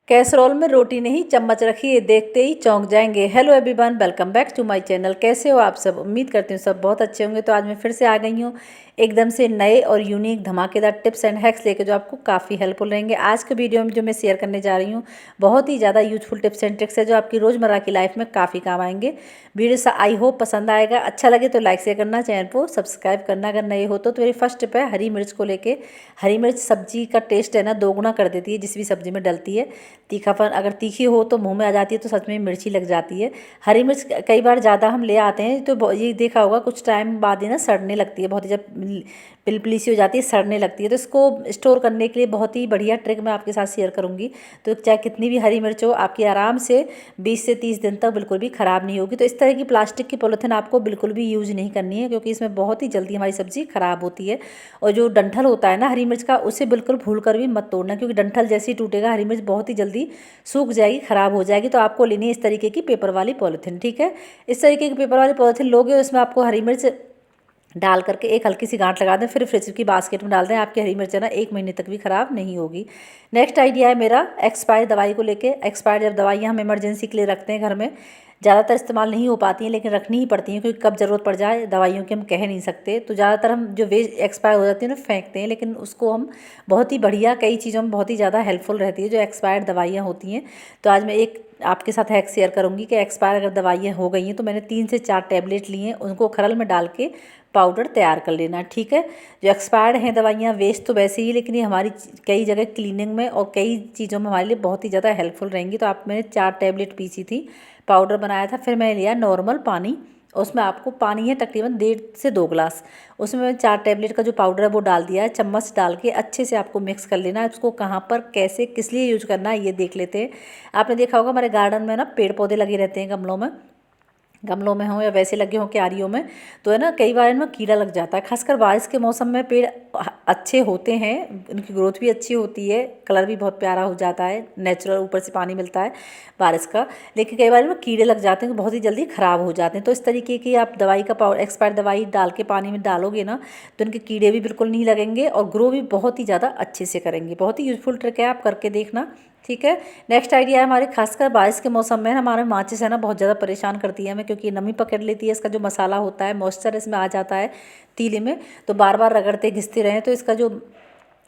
Casserole में रोटी नहीं चम्मच रखिए, देखते ही चौंक जाएंगे। Hello everyone, welcome back to my channel. कैसे हो आप सब? उम्मीद करती हूँ सब बहुत अच्छे होंगे। तो आज मैं फिर से आ गई हूँ एकदम से नए और यूनिक धमाकेदार टिप्स एंड हैक्स लेके, जो आपको काफ़ी हेल्पफुल रहेंगे। आज के वीडियो में जो मैं शेयर करने जा रही हूँ बहुत ही ज़्यादा यूजफुल टिप्स एंड ट्रिक्स है, जो आपकी रोज़मर्रा की लाइफ में काफ़ी काम आएंगे। वीडियो से आई होप पसंद आएगा। अच्छा लगे तो लाइक शेयर करना, चैनल को सब्सक्राइब करना अगर नए हो तो। मेरी फर्स्ट टिप है हरी मिर्च को लेके। हरी मिर्च सब्जी का टेस्ट है ना दोगुना कर देती है, जिस भी सब्जी में डलती है। तीखापन अगर तीखी हो तो मुंह में आ जाती है, तो सच में मिर्ची लग जाती है। हरी मिर्च कई बार ज़्यादा हम ले आते हैं तो ये देखा होगा कुछ टाइम बाद ही ना सड़ने लगती है, बहुत ही जब पिलपिली सी हो जाती है सड़ने लगती है। तो इसको स्टोर करने के लिए बहुत ही बढ़िया ट्रिक मैं आपके साथ शेयर करूंगी। तो चाहे कितनी भी हरी मिर्च हो, आपकी आराम से 20 से 30 दिन तक बिल्कुल भी ख़राब नहीं होगी। तो इस तरह की प्लास्टिक की पॉलीथिन आपको बिल्कुल भी यूज़ नहीं करनी है, क्योंकि इसमें बहुत ही जल्दी हमारी सब्ज़ी ख़राब होती है। और जो डंठल होता है ना हरी मिर्च का, उसे बिल्कुल भूल कर भी मत तोड़ना, क्योंकि डंठल जैसे ही टूटेगा हरी मिर्च बहुत ही जल्दी सूख जाएगी, ख़राब हो जाएगी। तो आपको लेनी है इस तरीके की पेपर वाली पॉलीथिन, ठीक है। इस तरीके की पेपर वाली पॉलीथिन लोगे, उसमें आपको हरी मिर्च डाल करके एक हल्की सी गांठ लगा दें, फिर फ्रिज की बास्केट में डाल दें। आपकी हरी मिर्च है ना 1 महीने तक भी ख़राब नहीं होगी। नेक्स्ट आइडिया है मेरा एक्सपायर दवाई को लेके। एक्सपायर जब दवाइयाँ हम इमरजेंसी के लिए रखते हैं घर में, ज़्यादातर इस्तेमाल नहीं हो पाती हैं लेकिन रखनी ही पड़ती हैं, क्योंकि कब ज़रूरत पड़ जाए दवाइयों की हम कह नहीं सकते। तो ज़्यादातर हम जो वेस्ट एक्सपायर हो जाती है ना फेंकते हैं, लेकिन उसको हम बहुत ही बढ़िया कई चीज़ों में बहुत ही ज़्यादा हेल्पफुल रहती है जो एक्सपायर्ड दवाइयाँ होती हैं। तो आज मैं एक आपके साथ हैक शेयर करूंगी कि एक्सपायर अगर दवाइयाँ हो गई हैं तो मैंने 3 से 4 टैबलेट लिए हैं, उनको खरल में डाल के पाउडर तैयार कर लेना, ठीक है। जो एक्सपायर्ड हैं दवाइयाँ वेस्ट तो वैसे ही, लेकिन ये हमारी कई जगह क्लीनिंग में और कई चीज़ों में हमारे लिए बहुत ही ज़्यादा हेल्पफुल रहेंगी। तो आप मैंने 4 टैबलेट पीसी थी, पाउडर बनाया था। फिर मैंने लिया नॉर्मल पानी, उसमें आपको पानी है तकरीबन 1.5 से 2 ग्लास। उसमें मैंने 4 टैबलेट का जो पाउडर है वो डाल दिया है। चम्मच डाल के अच्छे से आपको मिक्स कर लेना है। उसको कहाँ पर कैसे किस लिए यूज करना है ये देख लेते हैं। आपने देखा होगा हमारे गार्डन में ना पेड़ पौधे लगे रहते हैं गमलों में हो या वैसे लगे हों क्यारियों में, तो है ना कई बार इनमें कीड़ा लग जाता है। खासकर बारिश के मौसम में पेड़ अच्छे होते हैं, उनकी ग्रोथ भी अच्छी होती है, कलर भी बहुत प्यारा हो जाता है, नेचुरल ऊपर से पानी मिलता है बारिश का। लेकिन कई बार इनमें कीड़े लग जाते हैं तो बहुत ही जल्दी ख़राब हो जाते हैं। तो इस तरीके की आप दवाई का पाउडर एक्सपायर दवाई डाल के पानी में डालोगे ना, तो इनके कीड़े भी बिल्कुल नहीं लगेंगे और ग्रो भी बहुत ही ज़्यादा अच्छे से करेंगे। बहुत ही यूज़फुल ट्रिक है, आप करके देखना, ठीक है। नेक्स्ट आइडिया है हमारे खासकर बारिश के मौसम में हमारे माचिस है ना बहुत ज़्यादा परेशान करती है हमें, क्योंकि नमी पकड़ लेती है। इसका जो मसाला होता है मॉइस्चर इसमें आ जाता है तीले में, तो बार बार रगड़ते घिसते रहें तो इसका जो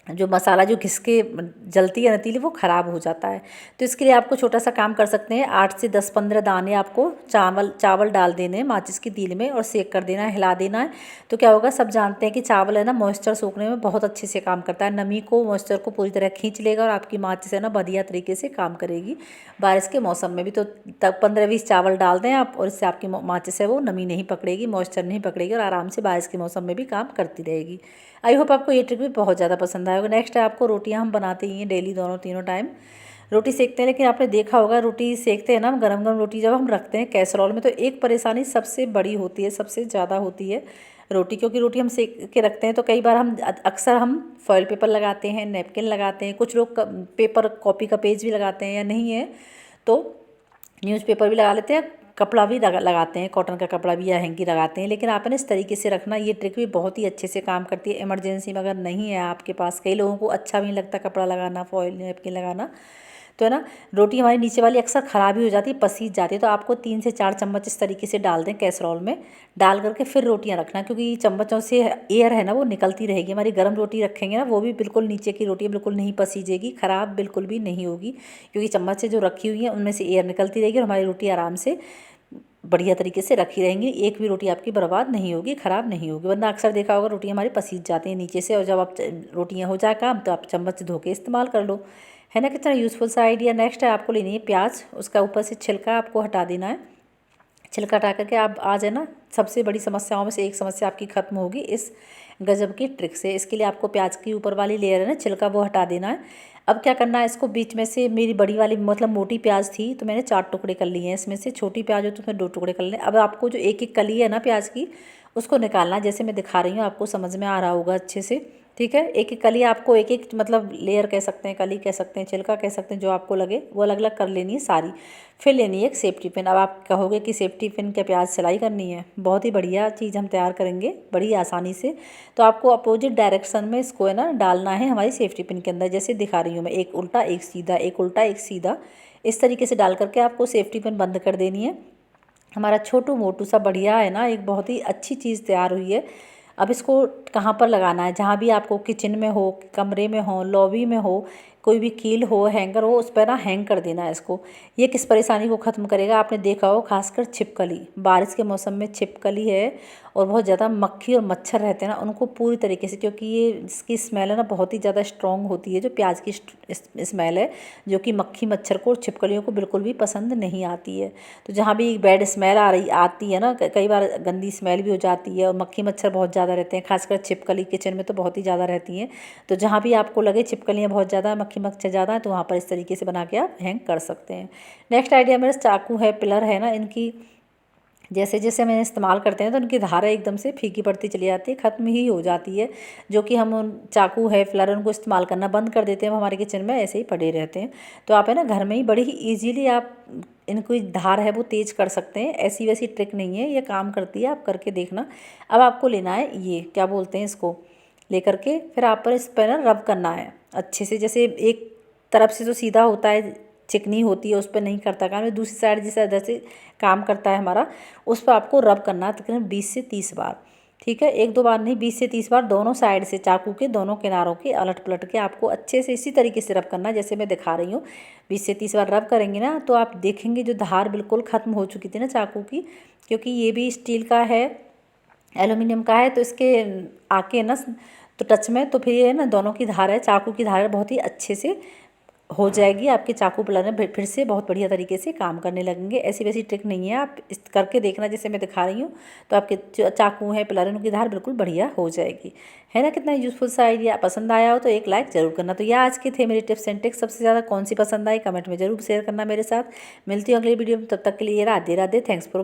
जो मसाला जो घिस के जलती है ना तीली, वो ख़राब हो जाता है। तो इसके लिए आपको छोटा सा काम कर सकते हैं। 8 से 10-15 दाने आपको चावल डाल देने हैं माचिस की तीली में और सेक कर देना है, हिला देना है। तो क्या होगा, सब जानते हैं कि चावल है ना मॉइस्चर सोखने में बहुत अच्छे से काम करता है, नमी को मॉइस्चर को पूरी तरह खींच लेगा और आपकी माचिस है ना बढ़िया तरीके से काम करेगी बारिश के मौसम में भी। तो तब 15-20 चावल डाल दें आप, और इससे आपकी माचिस है वो नमी नहीं पकड़ेगी, मॉइस्चर नहीं पकड़ेगी और आराम से बारिश के मौसम में भी काम करती रहेगी। आई होप आपको ये ट्रिक भी बहुत ज़्यादा पसंद आएगा। नेक्स्ट है आपको रोटियां हम बनाते ही हैं डेली, दोनों तीनों टाइम रोटी सेकते हैं। लेकिन आपने देखा होगा रोटी सेकते हैं ना गरम गरम रोटी जब हम रखते हैं कैसरोल में, तो एक परेशानी सबसे बड़ी होती है, सबसे ज़्यादा होती है रोटी। क्योंकि रोटी हम सेक के रखते हैं तो कई बार हम अक्सर हम फॉइल पेपर लगाते हैं, नैपकिन लगाते हैं, कुछ लोग पेपर कॉपी का पेज भी लगाते हैं, या नहीं है तो न्यूज़पेपर भी लगा लेते हैं, कपड़ा भी लगाते हैं, कॉटन का कपड़ा भी या हैंकी लगाते हैं। लेकिन आपने इस तरीके से रखना, ये ट्रिक भी बहुत ही अच्छे से काम करती है इमरजेंसी में अगर नहीं है आपके पास। कई लोगों को अच्छा भी नहीं लगता कपड़ा लगाना, फॉइल नैपकिन लगाना, तो है ना रोटी हमारी नीचे वाली अक्सर ख़राब ही हो जाती है, पसीज जाती है। तो आपको 3 से 4 चम्मच इस तरीके से डाल दें कैसरोल में, डाल करके फिर रोटियां रखना, क्योंकि चम्मचों से एयर है ना वो निकलती रहेगी। हमारी गर्म रोटी रखेंगे ना वो भी बिल्कुल नीचे की रोटी बिल्कुल नहीं पसीजेगी, ख़राब बिल्कुल भी नहीं होगी, क्योंकि चम्मच से जो रखी हुई है उनमें से एयर निकलती रहेगी और हमारी रोटी आराम से बढ़िया तरीके से रखी रहेंगी। एक भी रोटी आपकी बर्बाद नहीं होगी, ख़राब नहीं होगी। वरना अक्सर देखा होगा रोटी हमारी पसीज जाती हैं नीचे से, और जब आप रोटियां हो जाए काम तो आप चम्मच से धो के इस्तेमाल कर लो, है ना। कितना यूज़फुल सा आइडिया। नेक्स्ट है आपको लेनी है प्याज, उसका ऊपर से छिलका आपको हटा देना है। छिलका हटा करके आप आ जाए ना, सबसे बड़ी समस्याओं में से एक समस्या आपकी ख़त्म होगी इस गजब की ट्रिक से। इसके लिए आपको प्याज की ऊपर वाली लेयर है ना छिलका, वो हटा देना है। अब क्या करना है, इसको बीच में से, मेरी बड़ी वाली मतलब मोटी प्याज थी तो मैंने 4 टुकड़े कर लिए हैं इसमें से, छोटी प्याज हो तो उसमें 2 टुकड़े कर लें। अब आपको जो एक एक कली है ना प्याज की, उसको निकालना है, जैसे मैं दिखा रही हूँ आपको समझ में आ रहा होगा अच्छे से, ठीक है। एक एक कली आपको एक एक मतलब लेयर कह सकते हैं, कली कह सकते हैं, छिलका कह सकते हैं, जो आपको लगे वो अलग अलग कर लेनी है सारी। फिर लेनी है एक सेफ्टी पिन। अब आप कहोगे कि सेफ्टी पिन क्या प्याज सिलाई करनी है? बहुत ही बढ़िया चीज़ हम तैयार करेंगे बड़ी आसानी से। तो आपको अपोजिट डायरेक्शन में इसको है ना डालना है हमारी सेफ्टी पिन के अंदर, जैसे दिखा रही हूँ मैं, एक उल्टा एक सीधा, एक उल्टा एक सीधा, इस तरीके से डाल करके आपको सेफ्टी पिन बंद कर देनी है। हमारा छोटू मोटू सा बढ़िया है ना, एक बहुत ही अच्छी चीज़ तैयार हुई है। अब इसको कहाँ पर लगाना है? जहाँ भी आपको किचन में हो, कमरे में हो, लॉबी में हो, कोई भी कील हो, हैंगर हो, उस पर ना हैंग कर देना है इसको। ये किस परेशानी को ख़त्म करेगा? आपने देखा हो खासकर छिपकली, बारिश के मौसम में छिपकली है और बहुत ज़्यादा मक्खी और मच्छर रहते हैं ना, उनको पूरी तरीके से, क्योंकि ये इसकी स्मेल है ना बहुत ही ज़्यादा स्ट्रॉन्ग होती है, जो प्याज की स्मेल है, जो कि मक्खी मच्छर को और छिपकलियों को बिल्कुल भी पसंद नहीं आती है। तो जहाँ भी बैड स्मेल आती है ना, कई बार गंदी स्मेल भी हो जाती है और मक्खी मच्छर बहुत ज़्यादा रहते हैं, खासकर छिपकली किचन में तो बहुत ही ज़्यादा रहती हैं। तो जहाँ भी आपको लगे छिपकलियाँ बहुत ज़्यादा, मक्खी मच्छर ज़्यादा है, तो वहाँ पर इस तरीके से बना के आप हैंग कर सकते हैं। नेक्स्ट आइडिया मेरे चाकू है, पिलर है ना, इनकी जैसे जैसे हम इस्तेमाल करते हैं तो उनकी धारा एकदम से फीकी पड़ती चली जाती है, ख़त्म ही हो जाती है। जो कि हम उन चाकू है, फिलर, उनको इस्तेमाल करना बंद कर देते हैं, वो हमारे किचन में ऐसे ही पड़े रहते हैं। तो आप है ना घर में ही बड़ी ही ईजीली आप इनको धार है वो तेज़ कर सकते हैं। ऐसी वैसी ट्रिक नहीं है, ये काम करती है, आप करके देखना। अब आपको लेना है ये क्या बोलते हैं इसको, लेकर के फिर आप पर इस पर ना रब करना है अच्छे से। जैसे एक तरफ से तो सीधा होता है, चिकनी होती है, उस पर नहीं करता काम। दूसरी साइड जैसे इधर से काम करता है हमारा, उस पर आपको रब करना है तकरीबन 20 से 30 बार। ठीक है, एक दो बार नहीं, 20 से 30 बार दोनों साइड से, चाकू के दोनों किनारों के अलट पलट के आपको अच्छे से इसी तरीके से रब करना है जैसे मैं दिखा रही हूँ। 20 से 30 बार रब करेंगे ना तो आप देखेंगे जो धार बिल्कुल ख़त्म हो चुकी थी ना चाकू की, क्योंकि ये भी स्टील का है, एल्युमिनियम का है, तो इसके आके ना तो टच में, तो फिर ये ना दोनों की धार है, चाकू की धार बहुत ही अच्छे से हो जाएगी। आपके चाकू पिलर में फिर से बहुत बढ़िया तरीके से काम करने लगेंगे। ऐसी वैसी ट्रिक नहीं है, आप इस करके देखना जैसे मैं दिखा रही हूँ, तो आपके जो चाकू हैं, पिलर, उनकी धार बिल्कुल बढ़िया हो जाएगी। है ना कितना यूज़फुल सा आइडिया? पसंद आया हो तो एक लाइक ज़रूर करना। तो ये आज के थे मेरे टिप्स एंड ट्रिक्स। सबसे ज़्यादा कौन सी पसंद आई कमेंट में ज़रूर शेयर करना मेरे साथ। मिलती हूँ अगली वीडियो में, तब तक के लिए राधे राधे, थैंक्स फॉर